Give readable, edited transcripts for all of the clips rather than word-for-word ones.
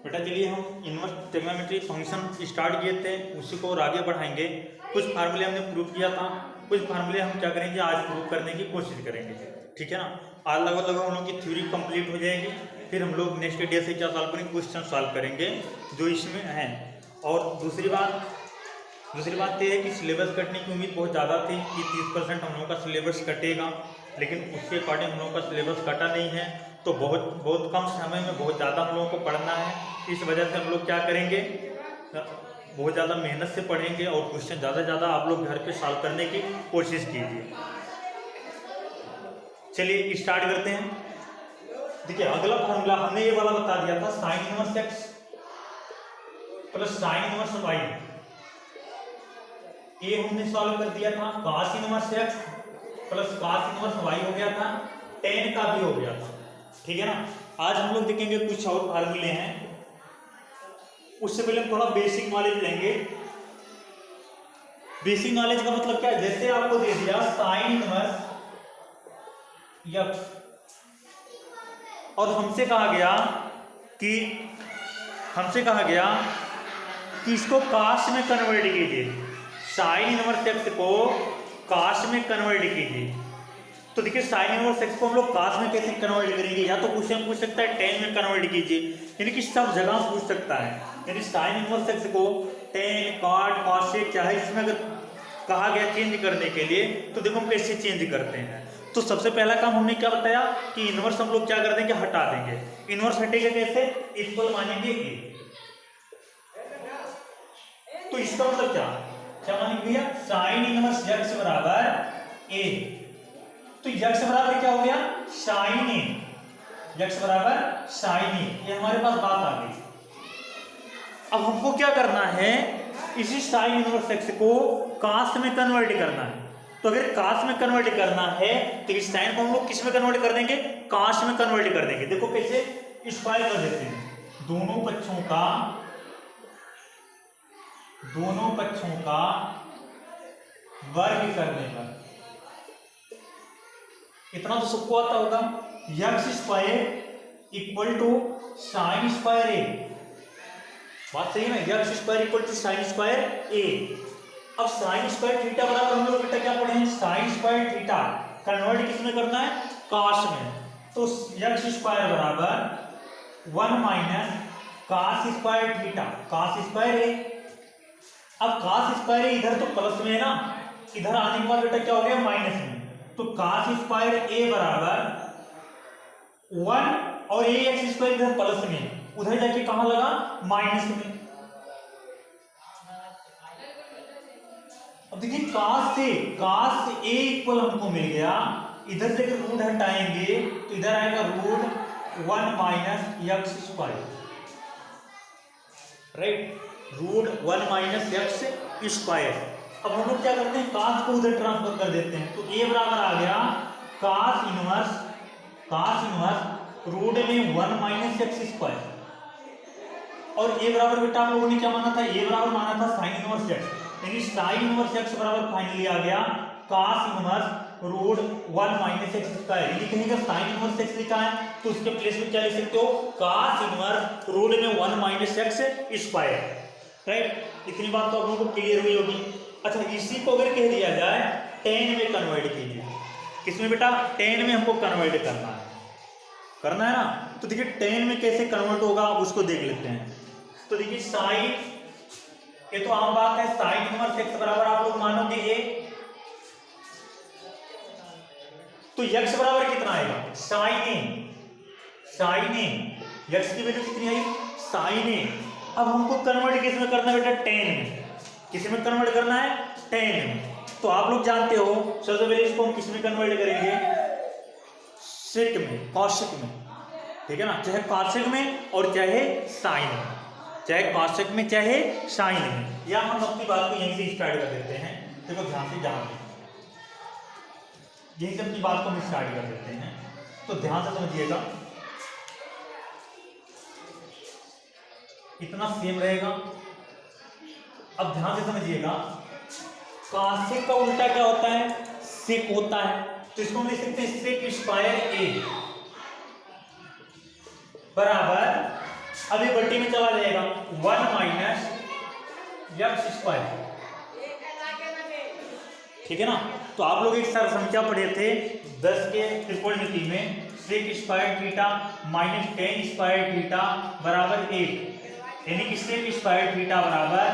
बेटा चलिए हम इनवर्स ट्रिग्नोमेट्री फंक्शन स्टार्ट किए थे, उसी को और आगे बढ़ाएंगे। कुछ फार्मूले हमने प्रूव किया था, कुछ फार्मूले हम क्या करेंगे आज प्रूव करने की कोशिश करेंगे, ठीक है ना। आज लगभग हम लोग की थ्योरी कंप्लीट हो जाएगी, फिर हम लोग नेक्स्ट डे से क्या सॉल्व करेंगे, क्वेश्चन सॉल्व करेंगे जो इसमें हैं। और दूसरी बात यह है कि सिलेबस कटने की उम्मीद बहुत ज़्यादा थी कि 30% हम लोगों का सिलेबस कटेगा, लेकिन उसके अकॉर्डिंग हम लोगों का सिलेबस कटा नहीं है। तो बहुत कम समय में बहुत ज़्यादा हम लोगों को पढ़ना है, इस वजह से हम लोग क्या करेंगे, बहुत ज़्यादा मेहनत से पढ़ेंगे और क्वेश्चन ज़्यादा से ज़्यादा आप लोग घर पे सॉल्व करने की कोशिश कीजिए। चलिए स्टार्ट करते हैं। देखिए अगला फॉर्मूला हमने ये वाला बता दिया था, sine inverse x plus sine inverse y, ये हमने सॉल्व कर दिया था। Cos inverse x plus cos inverse y हो गया था, टेन का भी हो गया था, ठीक है ना। आज हम लोग देखेंगे कुछ और फार्मूले हैं, उससे पहले हम थोड़ा बेसिक नॉलेज लेंगे। बेसिक नॉलेज का मतलब क्या है, जैसे आपको दे दिया साइन इनवर्स एक्स और हमसे कहा गया कि इसको कॉस में कन्वर्ट कीजिए, साइन इनवर्स एक्स को कॉस में कन्वर्ट कीजिए। तो देखिए साइन इनवर्स एक्स को हम लोग कॉस में कैसे कन्वर्ट करेंगे, या तो क्वेश्चन पूछ सकता है टेन में कन्वर्ट कीजिए, यानी कि सब जगह पूछ सकता है। यानी साइन इनवर्स एक्स को टेन कॉट कॉसेक चाहे इसमें अगर कहा गया चेंज करने के लिए, तो देखो हम कैसे चेंज करते हैं। तो सबसे पहला काम हमने क्या बताया कि इनवर्स हम लोग क्या कर देंगे, हटा देंगे। इनवर्स हटेगा कैसे, इक्वल मानेंगे ए। तो इसका मतलब क्या मानेंगे भैया, साइन इनवर्स एक्स बराबर ए। तो x बराबर क्या हो गया, साइन ए, x बराबर साइन ए, ये हमारे पास बात आ गई। अब हमको क्या करना है, इसी साइन इनवर्स एक्स को कॉस में कन्वर्ट करना है। तो अगर कॉस में कन्वर्ट करना है तो इस साइन को हम लोग किस में कन्वर्ट कर देंगे, कॉस में कन्वर्ट कर देंगे। देखो कैसे, स्क्वायर कर देते हैं, दोनों पक्षों का वर्ग करने पर, इतना तो सबको आता होगा, x square equal to sine square A. बात सही है ना, x square equal to sine square A. अब साइन स्क्वायर थीटा बराबर हम लोग बेटा क्या पढ़े हैं, साइन स्क्वायर थीटा कन्वर्ट किस में करना है, कॉस में। तो एक्स स्क्वायर बराबर 1 minus cos square theta, cos square A. अब कॉस स्क्वायर ए इधर तो प्लस में है ना, इधर आने के बाद बेटा क्या हो गया, माइनस में। तो कॉस स्क्वायर ए बराबर 1 और ए एक्स स्क्वायर इधर प्लस में, उधर जाके कहां लगा, माइनस में। अब देखिए कॉस ए इक्वल हमको मिल गया, इधर से रूट हटाएंगे तो इधर आएगा root 1 minus x square, right, root 1 minus x square. अब हम लोग क्या करते हैं, कॉस को उधर ट्रांसफर कर देते हैं, तो ए बराबर आ गया कॉस इनवर्स रूट में 1 माइनस एक्स स्क्वायर। और ए बराबर बेटा हम लोगों ने क्या माना था, ए बराबर माना था साइन इनवर्स एक्स, यानी साइन इनवर्स एक्स बराबर फाइनली आ गया cos inverse root 1 minus x square. यानी कहीं अगर साइन इनवर्स एक्स लिखा है तो उसके प्लेस में क्या लिख सकते हो, कॉस इनवर्स रूट में 1 माइनस एक्स स्क्वायर, राइट। इतनी बात तो आप लोगों को क्लियर हुई होगी। अच्छा, इसी को अगर कह दिया जाए टेन में कन्वर्ट कीजिए, किसमें बेटा, टेन में हमको कन्वर्ट करना है ना। तो देखिए टेन में कैसे कन्वर्ट होगा उसको देख लेते हैं। तो देखिए साइन, ये तो आम बात है, साइन इनवर्स एक्स बराबर आप लोग मानोगे ए, तो x बराबर कितना आएगा, साइन ए, x की वैल्यू कितनी आई, साइन ए। अब हमको कन्वर्ट किस में करना है बेटा, टेन में। किस में कन्वर्ट करना है, टेन में। तो आप लोग जानते हो, सबसे पहले इसको हम किस में कन्वर्ट करेंगे, सेक में, कॉसेक में, ठीक है ना। चाहे कॉसेक में और चाहे साइन में, चाहे कॉसेक में चाहे साइन में। या हम अपनी बात को यहीं से स्टार्ट कर देते हैं, देखो ध्यान से जान, यहीं से अपनी बात को हम स्टार्ट कर देते हैं, तो ध्यान से समझिएगा, इतना सेम रहेगा। अब ध्यान से समझिएगा, कॉसेक का उल्टा क्या होता है, सेक होता है। तो इसको हम लिख सकते हैं सेक स्क्वायर ए बराबर अब ये बट्टी में चला जाएगा 1 माइनस एक्स स्क्वायर, ठीक है ना। तो आप लोग एक सर संख्या पढ़े थे 10 के त्रिकोणमिति में sec square theta minus tan square theta बराबर 1, यानी कि सेक स्क्वायर थीटा बराबर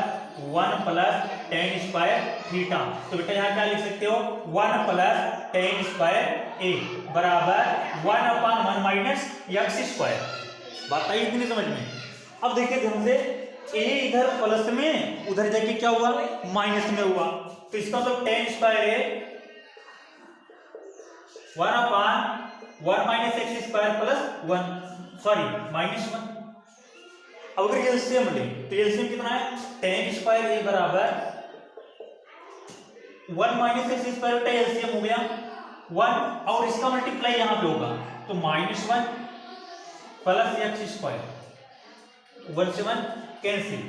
1 प्लस टेन स्क्वायर थीटा। तो बेटा यहाँ क्या लिख सकते हो 1 प्लस टेन स्क्वायर ए बराबर 1/1 माइनस एक्स स्क्वायर। बात आई इतनी समझ में। अब देखिए ध्यान से ए इधर प्लस में, उधर जाके क्या हुआ माइनस में हुआ, तो इसका मतलब टेन स्क्वायर है 1/1 minus x square plus 1 sorry -1। अब अगर एलसीएम ले तो एलसीएम कितना है टेन स्क्वायर ए बराबर 1 माइनस एक्स स्क्वायर का एलसीएम हो गया 1 और इसका मल्टीप्लाई यहां पे होगा तो -1 प्लस एक्स स्क्वायर 1 से 1 कैंसिल।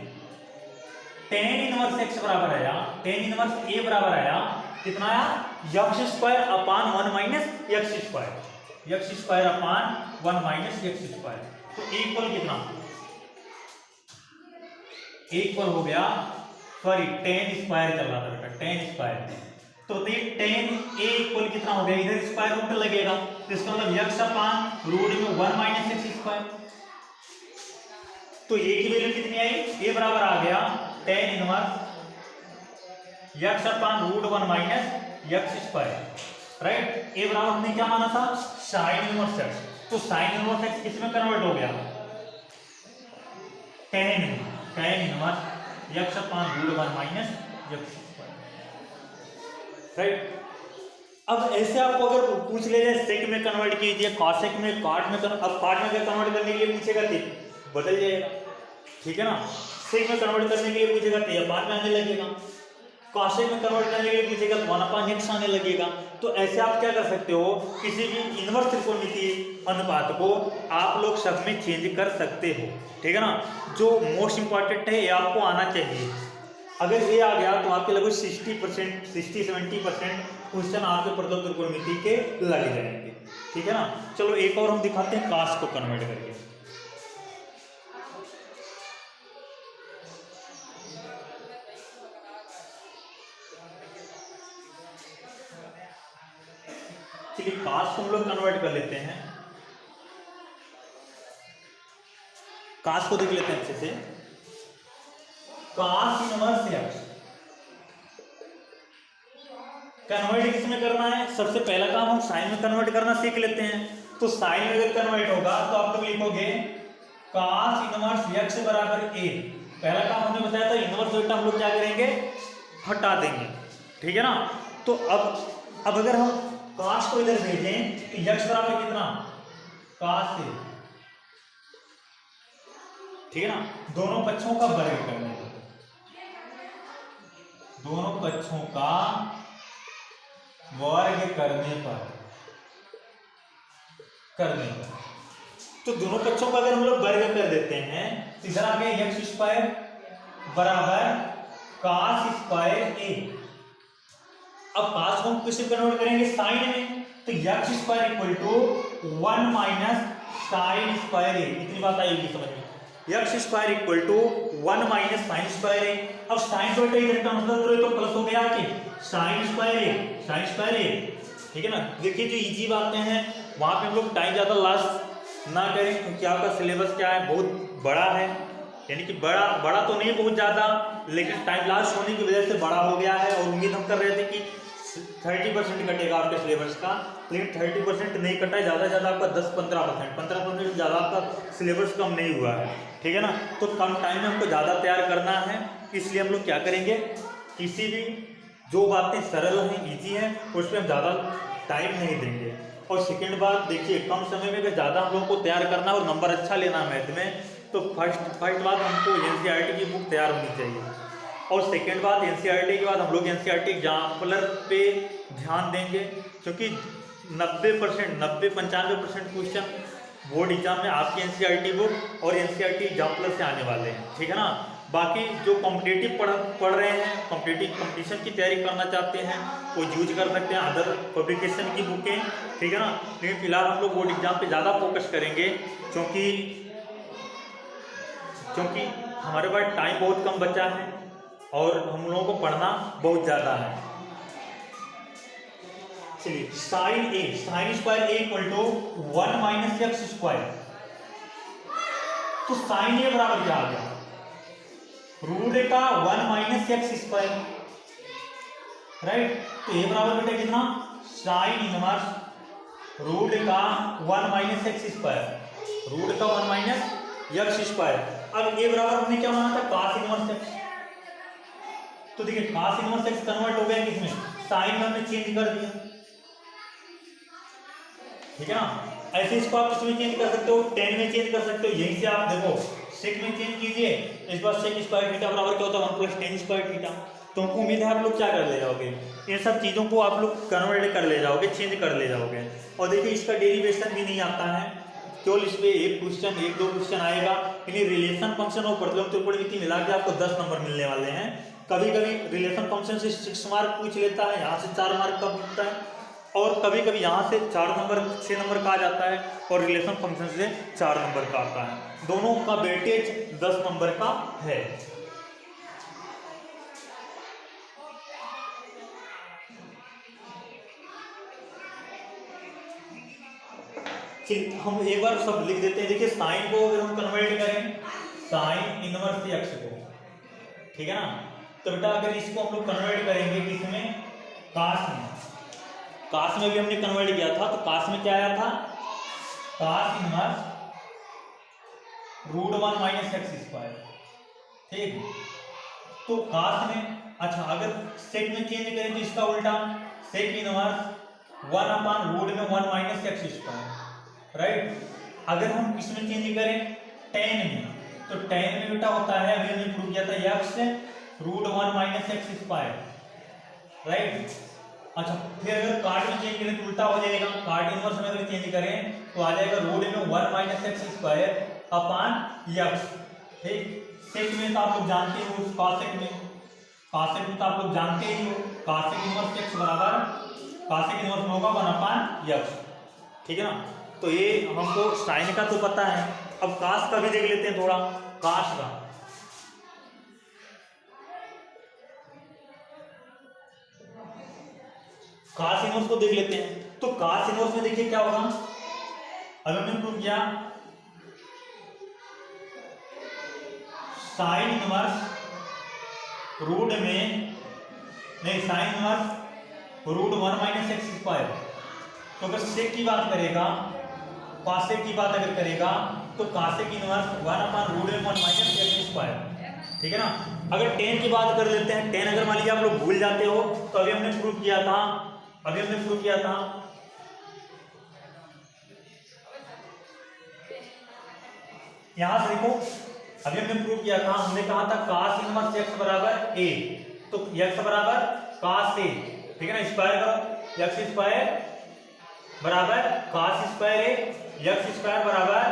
टेन इनवर्स एक्स बराबर आया, टेन इनवर्स ए बराबर आया कितना आया एक्स स्क्वायर अपान 1 minus x square, x square अपान 1 माइनस एक्स स्क्वायर। तो इक्वल कितना इक्वल हो गया सॉरी टेन स्क्वायर चल रहा था बेटा टेन स्क्वायर। तो टेन ए इक्वल कितना हो गया, इधर स्क्वायर रूट लगेगा तो इसका मतलब एक्स अपान रूट में 1 माइनस एक्स स्क्वायर। तो ए की वैल्यू कितनी आई ए बराबर आ गया tan inverse x upon root 1 minus x square right. A बराबर हमने क्या माना था साइन इनवर्स एक्स, तो साइन इनवर्स एक्स किसमें कन्वर्ट हो गया tan inverse x upon root 1 minus x square right. अब ऐसे आपको अगर पूछ ले जाए सेक में कन्वर्ट कीजिए कॉसेक में कॉट में अब कॉट में कन्वर्ट करने के लिए पूछेगा तो बदल जाएगा, ठीक है ना। सेक में कन्वर्ट करने के लिए पूछेगा तो अपान में आने लगेगा, कॉसेक में कन्वर्ट करने के लिए पूछेगा तो 1/x आने लगेगा। तो ऐसे आप क्या कर सकते हो किसी भी इनवर्स त्रिकोणमितीय अनुपात को आप लोग सब में चेंज कर सकते हो, ठीक है ना। जो मोस्ट इंपॉर्टेंट है ये आपको आना चाहिए। अगर ये आ गया तो आपके लगभग 60% 60-70% क्वेश्चन आपके प्रथम त्रिकोणमिति के लग जाएंगे, ठीक है ना। चलो एक और हम दिखाते हैं कास को कन्वर्ट करके। चलिए कास को हम लोग कन्वर्ट कर लेते हैं, कास को देख लेते हैं अच्छे से। कास इनवर्स एक्स कन्वर्ट किसमें करना है, सबसे पहला काम हम साइन में कन्वर्ट करना सीख लेते हैं। तो साइन में अगर कन्वर्ट होगा तो आप लोग लिखोगे कास इनवर्स एक्स बराबर ए। पहला काम हमने बताया था इनवर्स बेटा हम लोग क्या करेंगे हटा देंगे, ठीक है ना। तो अब अगर हम कास को इधर भेजें तो एक्स बराबर कितना कास से, ठीक है ना। दोनों पक्षों का वर्ग करने का, दोनों पक्षों का वर्ग करने पर तो दोनों पक्षों का अगर हम लोग वर्ग कर देते हैं तो इधर आ गया एक्स स्क्वायर बराबर कास स्क्वायर ए। अब कास को हम किससे कन्वर्ट करेंगे साइन में, तो x square equal to 1 minus sine square A. इतनी बात आएगी समझ में, x square equal to 1 minus sine square A. अब साइन को इधर ट्रांसफर करो तो प्लस हो गया कि साइन स्क्वायर ए, ठीक है ना। देखिए जो इजी बातें हैं वहां पे हम लोग टाइम ज्यादा लॉस ना करें क्योंकि आपका सिलेबस क्या है बहुत बड़ा है, यानी कि बड़ा तो नहीं बहुत ज्यादा लेकिन टाइम लॉस होने की वजह से बड़ा हो गया है। और उम्मीद हम कर रहे थे कि 30% कटेगा आपके सिलेबस का, लेकिन 30% नहीं कटा है, ज़्यादा ज़्यादा आपका 10-15% ज़्यादा आपका सिलेबस कम नहीं हुआ है, ठीक है ना। तो कम टाइम में हमको ज़्यादा तैयार करना है, इसलिए हम लोग क्या करेंगे किसी भी जो बातें सरल हैं ईजी हैं उस पर हम ज़्यादा टाइम नहीं देंगे। और सेकेंड बात देखिए कम समय में ज़्यादा हम लोगों को तैयार करना और नंबर अच्छा लेना मैथ में, तो फर्स्ट बात हमको NCERT की बुक तैयार होनी चाहिए। और सेकेंड बात NCERT के बाद हम लोग NCERT एग्जाम्पलर पे ध्यान देंगे क्योंकि 90-95% क्वेश्चन बोर्ड एग्जाम में आपकी NCERT बुक और NCERT एग्जाम्पलर से आने वाले हैं, ठीक है ना। बाकी जो कॉम्पिटिटिव पढ़ रहे हैं, कंपटीशन की तैयारी करना चाहते हैं वो यूज कर सकते हैं अदर पब्लिकेशन की बुकें, ठीक है ना। लेकिन फिलहाल हम लोग बोर्ड एग्जाम पे ज़्यादा फोकस करेंगे क्योंकि क्योंकि हमारे पास टाइम बहुत कम बचा है और हम लोगों को पढ़ना बहुत ज़्यादा है। चलिए sine square a equal to 1 minus x square. तो साइन ए बराबर क्या आ गया, रूट का 1 माइनस एक्स स्क्वायर, राइट। तो ए बराबर बेटा कितना, साइन इनवर्स रूट का 1 माइनस एक्स स्क्वायर, रूट का 1 माइनस एक्स स्क्वायर। अब ए बराबर हमने क्या माना था, cos इनवर्स एक्स। तो देखिए cos इनवर्स एक्स कन्वर्ट हो गया किसमें, साइन में हमने चेंज कर दिया, ठीक है ना। ऐसे इसको आप किसमें चेंज कर सकते हो, tan में चेंज कर सकते हो। यहीं से आप देखो sec में चेंज कीजिए, इस बार sec स्क्वायर थीटा बराबर क्या होता है 1 प्लस tan स्क्वायर थीटा। तो उम्मीद है आप लोग क्या कर ले जाओगे, इन सब चीज़ों को आप लोग कन्वर्ट कर ले जाओगे, चेंज कर ले जाओगे। और देखिए इसका डेरिवेशन भी नहीं आता है, केवल इसमें एक क्वेश्चन, एक दो क्वेश्चन आएगा। यानी रिलेशन फंक्शन और प्रतिलोम त्रिकोणमिति मिला के आपको 10 नंबर मिलने वाले हैं। कभी कभी रिलेशन फंक्शन से 6 मार्क पूछ लेता है, यहाँ से 4 मार्क का पूछता है, और कभी कभी यहाँ से 4 नंबर 6 नंबर का आ जाता है, और रिलेशन फंक्शन से 4 नंबर का आता है। दोनों का वेटेज 10 नंबर का है। हम एक बार सब लिख देते हैं। देखिए साइन को अगर हम कन्वर्ट करें साइन इनवर्स एक्स को, ठीक है ना, तो बेटा अगर इसको हम लोग कन्वर्ट करेंगे किसमें, कास में। कास में भी हमने कन्वर्ट किया था, तो कास में क्या आया था, cos inverse root 1 minus x square, ठीक। तो कास में, अच्छा अगर सेक में चेंज करें तो इसका उल्टा, सेक इनवर्स 1 अपान रूट में 1 माइनस एक्स स्क्वायर, राइट। अगर हम इसमें चेंज करें tan में, तो tan में बेटा होता है, अभी हमने प्रूव किया था x root 1 minus x square, right. अच्छा फिर अगर कार्ड में चेंज करें तो उल्टा हो जाएगा, कार्ड इनवर्स में अगर चेंज करें तो आ जाएगा रूट में 1 minus x square upon x, ठीक। सेक में तो आप लोग जानते हो, कॉसेक में, कॉसेक में तो आप लोग जानते ही हो, कॉसेक इनवर्स एक्स बराबर कॉसेक इनवर्स में होगा 1 अपान एक्स, ठीक है ना। तो ये हमको साइन का तो पता है, अब कास का भी देख लेते हैं थोड़ा, कास का। कास इनवर्स को देख लेते हैं। तो कास इनवर्स में देखिए क्या होगा, अगर हमने प्रूव किया साइन इनवर्स रूट में, नहीं sine inverse root 1 minus x square. तो अगर सेक की बात करेगा, कासेक की बात अगर करेगा, तो कासेक इनवर्स 1 अपान रूट में 1 माइनस एक्स स्क्वायर, ठीक है ना। अगर tan की बात कर लेते हैं, tan अगर मान लीजिए आप लोग भूल जाते हो, तो अभी हमने प्रूव किया था, यहां से देखो, अभी हमने प्रूव किया था, हमने कहा था कास इनवर्स x बराबर a, तो x बराबर कास a, ठीक है ना, स्क्वायर करो, x स्क्वायर बराबर cos square a, x square बराबर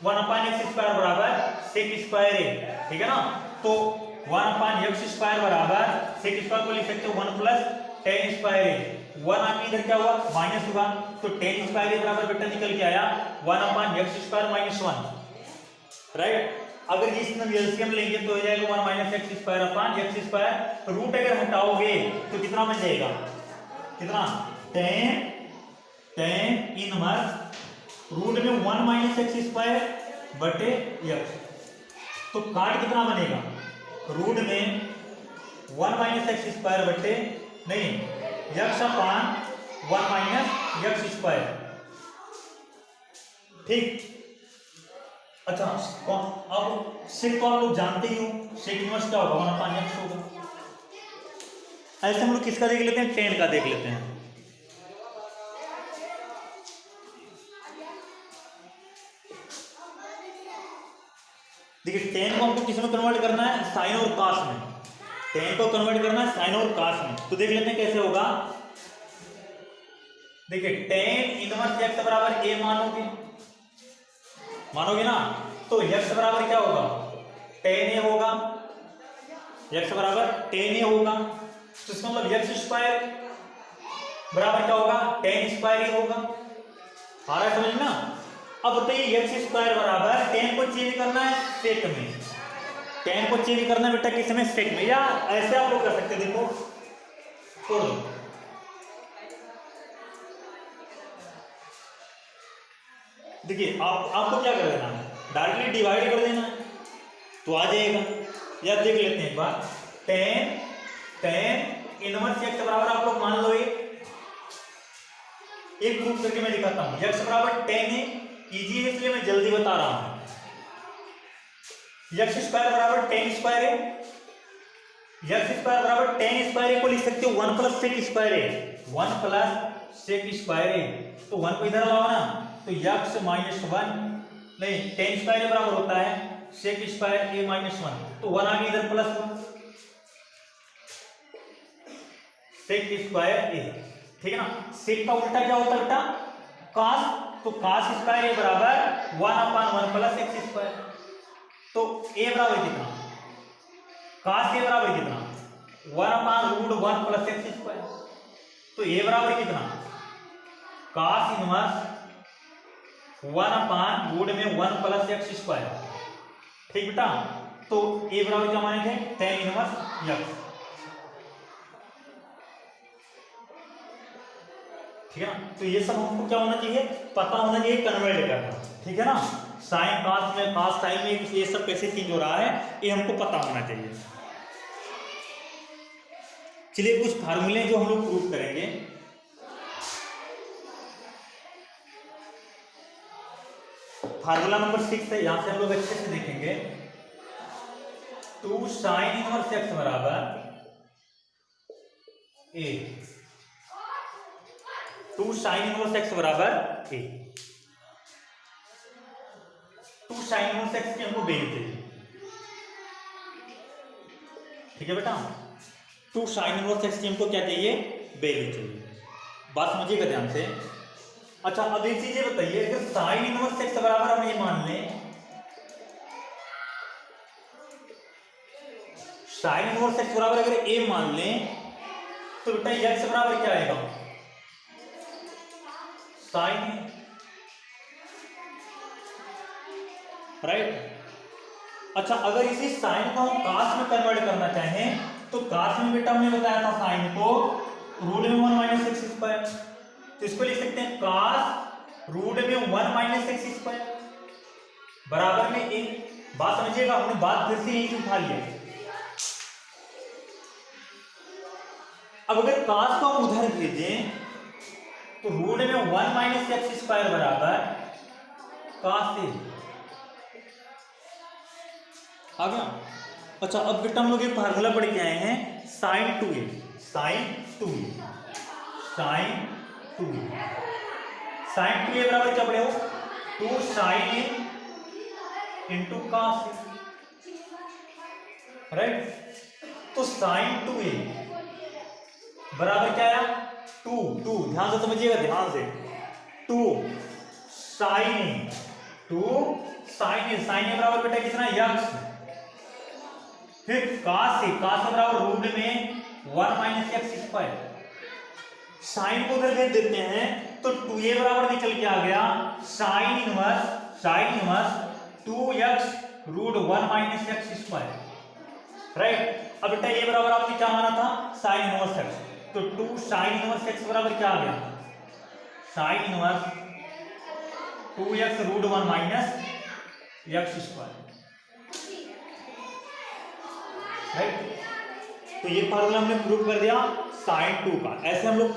1 अपान एक्स स्क्वायर बराबर सेक स्क्वायर a, ठीक है ना। तो 1 अपान एक्स स्क्वायर बराबर सेक स्क्वायर को लिख सकते हो 1 प्लस tan स्क्वायर a, 1 आके इधर क्या हुआ माइनस हुआ, तो tan स्क्वायर a बराबर बेटा निकल के आया 1 upon x square minus 1, right. अगर इसमें एलसीएम लेंगे तो हो जाएगा 1 minus x square upon x square, root अगर हटाओगे तो कितना बन जाएगा, कितना, tan इनवर्स रूट में 1 माइनस एक्स स्क्वायर बटे एक्स, तो काट कितना बनेगा, रूट में 1 माइनस एक्स स्क्वायर बटे नहीं एक्स अपान 1 माइनस एक्स स्क्वायर, ठीक। अच्छा अब सेक तो आप लोग जानते ही हो, सेक इनवर्स क्या होगा 1 अपान एक्स होगा। ऐसे हम लोग किसका देख लेते हैं, tan का देख लेते हैं। देखिए tan को हमको किस में कन्वर्ट करना है, साइन और कास में, tan को कन्वर्ट करना है साइन और कास में। तो देख लेते हैं कैसे होगा। देखिए tan इनवर्स x बराबर a मानोगे ना, तो x बराबर क्या होगा, tan a होगा, x बराबर tan a होगा, तो इसका मतलब x स्क्वायर बराबर क्या होगा, tan स्क्वायर a होगा। आ रहा है समझ ना, अब बताइए एक्स स्क्वायर बराबर टेन को चेंज करना है सेक में, टेन को चेंज करना है बेटा किस में, सेक में, या ऐसे आप लोग कर सकते हैं, देखो छोड़ दो, देखिए आपको क्या कर देना है, डायरेक्टली डिवाइड कर देना है तो आ जाएगा। या देख लेते हैं एक बार, टेन इनवर्स एक्स बराबर आप लोग मान लो एक प्रूफ करके मैं दिखाता हूं, एक्स बराबर टेन है, इजी है इसलिए मैं जल्दी बता रहा हूं। एक्स स्क्वायर बराबर टेन स्क्वायर है, एक्स स्क्वायर बराबर टेन स्क्वायर को लिख सकते हो वन प्लस सेक स्क्वायर है, वन प्लस सेक स्क्वायर है, तो वन को इधर लाओ ना, तो एक्स माइनस वन, नहीं टेन स्क्वायर बराबर होता है सेक स्क्वायर ए माइनस वन, तो वन आ गया इधर प्लस वन, सेक स्क्वायर ए, ठीक है ना। सेक का उल्टा क्या होता है बेटा, कॉस, तो कॉस स्क्वायर ए बराबर one upon one plus x square, तो ए बराबर कितना, कॉस ए बराबर कितना, one upon root one plus x square, तो ए बराबर कितना, cos inverse one upon root में वन प्लस एक्स स्क्वायर, ठीक बेटा। तो ए बराबर क्या माने थे, टेन इनवर्स एक्स, ठीक है ना। तो ये सब हमको क्या होना चाहिए, पता होना चाहिए, कन्वर्ट करना, ठीक है ना। साइन कॉस में, कॉस साइन में ये सब कैसे चेंज हो रहा है ये हमको पता होना चाहिए। चलिए कुछ फार्मूले जो हम लोग प्रूव करेंगे, फार्मूला नंबर 6 है, यहां से हम लोग अच्छे से देखेंगे। टू साइन इनवर्स एक्स बराबर ए, टू साइन इनवर्स एक्स बराबर ए, टू साइन इनवर्स एक्स की हमको वैल्यू चाहिए, ठीक है बेटा। टू साइन इनवर्स एक्स की हमको क्या चाहिए, वैल्यू चाहिए, बात समझिएगा ध्यान से। अच्छा अब एक चीज ये बताइए, अगर साइन इनवर्स एक्स बराबर हम ये मान लें, साइन इनवर्स एक्स बराबर अगर ए मान लें, तो बेटा एक्स बराबर क्या आएगा, साइन, राइट। अच्छा अगर इसी साइन को हम कॉस में कन्वर्ट करना चाहें, तो कॉस में बेटा हमने बताया था साइन को रूट में वन माइनस एक्स स्क्वायर, तो इसको लिख सकते हैं कॉस रूट में वन माइनस एक्स स्क्वायर बराबर में ए। बात समझिएगा, हमने बात फिर से यहीं से उठा लिया। अब अगर कॉस को हम उधर भेजें, तो रूट में वन माइनस एक्स स्क्वायर बराबर कॉस ए आ गया। अच्छा अब बेटा हम लोग एक फार्मूला पढ़ के आए हैं, sine two a, sine two a, sine two a, sine two a बराबर क्या पढ़े हो, two sine a into cos a, right. तो साइन टू ए बराबर क्या आया, टू, टू ध्यान से समझिएगा, ध्यान से, two sine A, two sine A, sine ए बराबर बेटा कितना यक्स, फिर cos ए, cos बराबर रूट में one minus x square, sine को उधर भेज देते हैं तो 2a बराबर निकल के आ गया sine inverse 2x root one minus x square, right. अब बेटा ये बराबर आपने क्या माना था, साइन इनवर्स एक्स, तो 2 साइन इनवर्स एक्स बराबर क्या आ गया, sine inverse 2x root one minus x square, right. तो ये फार्मूला हमने प्रूव कर दिया साइन 2 का। ऐसे हम लोग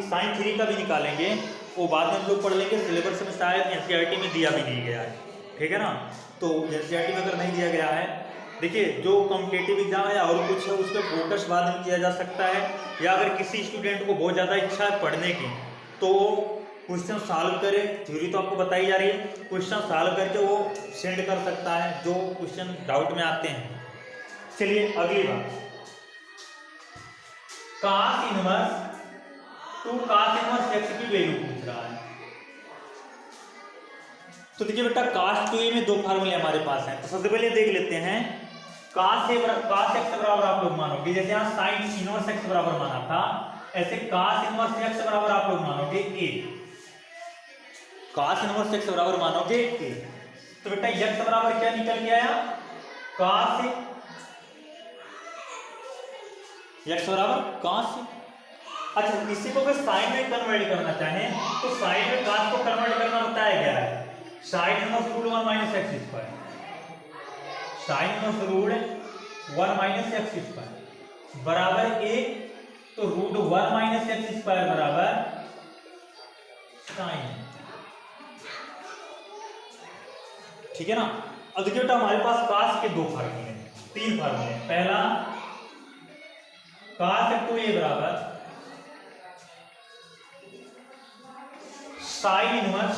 साइन 3 का भी निकालेंगे, वो बाद में हम लोग पढ़ लेंगे, सिलेबस में शायद एनसीईआरटी में दिया भी नहीं गया है, ठीक है ना। तो एनसीईआरटी में अगर नहीं दिया गया है, देखिए जो कॉम्पिटिटिव एग्जाम है और कुछ है उस पर फोकस बाद में किया जा सकता है, या अगर किसी स्टूडेंट को बहुत ज़्यादा इच्छा है पढ़ने की तो क्वेश्चन सॉल्व करे, थ्योरी तो आपको बताई जा रही है, क्वेश्चन सॉल्व करके वो सेंड कर सकता है जो क्वेश्चन डाउट में आते हैं। चलिए अगली बात, cos inverse 2 cos inverse x की वैल्यू पूछ रहा है। तो देखिए बेटा cos 2a में दो फार्मूले हमारे पास हैं, तो सबसे पहले देख लेते हैं cos x बराबर आप लोग मानोगे, जैसे यहाँ sin इनवर्स x बराबर माना था, ऐसे cos इनवर्स x बराबर आप लोग मानोगे a, cos इनवर्स x बराबर मानोगे a, तो बेटा x बराबर क्या निकल के आया, cos x बराबर cos। अच्छा इसी को अगर साइन में कन्वर्ट करना चाहे तो साइन में cos को कन्वर्ट करना बताया गया है, sine inverse root 1 minus x square, sine inverse root 1 minus x square बराबर a, तो रूट 1 माइनस एक्स स्क्वायर बराबर साइन, ठीक है ना। अब देखिए बेटा हमारे पास cos के दो फार्मूले हैं, तीन फार्मूले हैं। पहला cos 2a बराबर sine inverse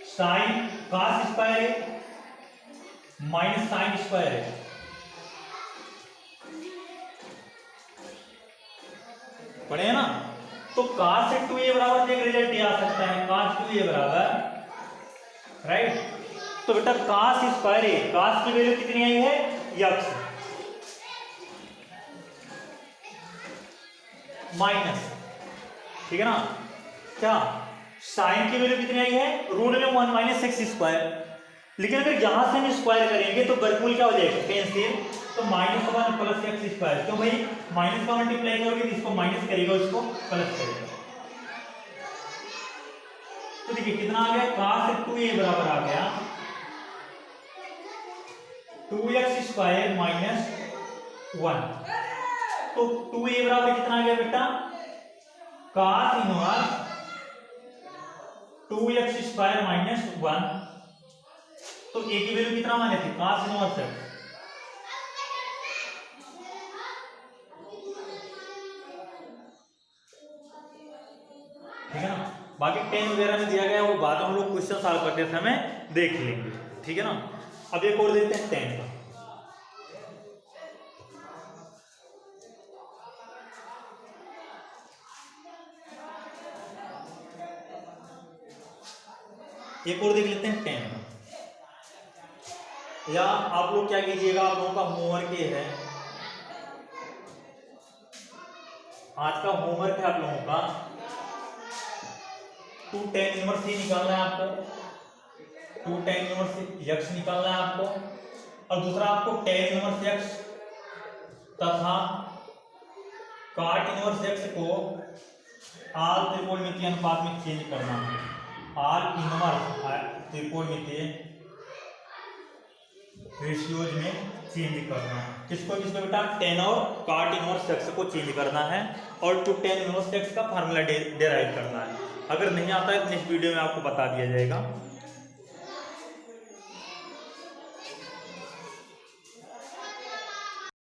sine cos square a minus sine square a, पढ़े हैं ना। तो cos 2a बराबर एक रिजल्ट आ सकता है, cos 2a बराबर राइट, तो बेटा cos स्क्वायर a, cos की वैल्यू कितनी आई है, x माइनस, ठीक है ना, क्या साइन की वैल्यू कितनी आई है, रूट में 1 माइनस एक्स स्क्वायर, लेकिन अगर यहां से हम स्क्वायर करेंगे तो वर्गमूल क्या हो जाएगा, कैंसिल, तो -1 प्लस एक्स स्क्वायर, क्यों भाई माइनस का मल्टीप्लाई करोगे तो इसको माइनस करेगा, उसको प्लस करेगा। तो देखिए कितना आ गया, cos 2a बराबर आ गया 2x स्क्वायर माइनस 1, तो 2a बराबर कितना आ गया बेटा, cos inverse 2x square minus 1, तो a की वैल्यू कितना माने थे, cos इनवर्स है, ठीक है ना। बाकी टेन वगैरह में दिया गया वो बाद में हम लोग क्वेश्चन सॉल्व करते समय देख लेंगे, ठीक है ना। अब एक और देखते हैं 10 का, एक और देख लेते हैं 10 का, या आप लोग क्या कीजिएगा, आप लोगों का होमवर्क ये है, आज का होमवर्क है आप लोगों का 2 tan इनवर्स ही निकालना है आपको, 2 tan इनवर्स x निकालना है आपको, और दूसरा आपको tan इनवर्स x तथा cot इनवर्स x को आल त्रिकोणमितीय अनुपात में चेंज करना है, आल इनवर्स त्रिकोणमितीय रेशियोज में चेंज करना है, किसको किसको बेटा, tan और cot इनवर्स x को चेंज करना है, और 2 tan इनवर्स x का फार्मूला डेराइव करना है। अगर नहीं आता है तो नेक्स्ट वीडियो में आपको बता दिया जाएगा।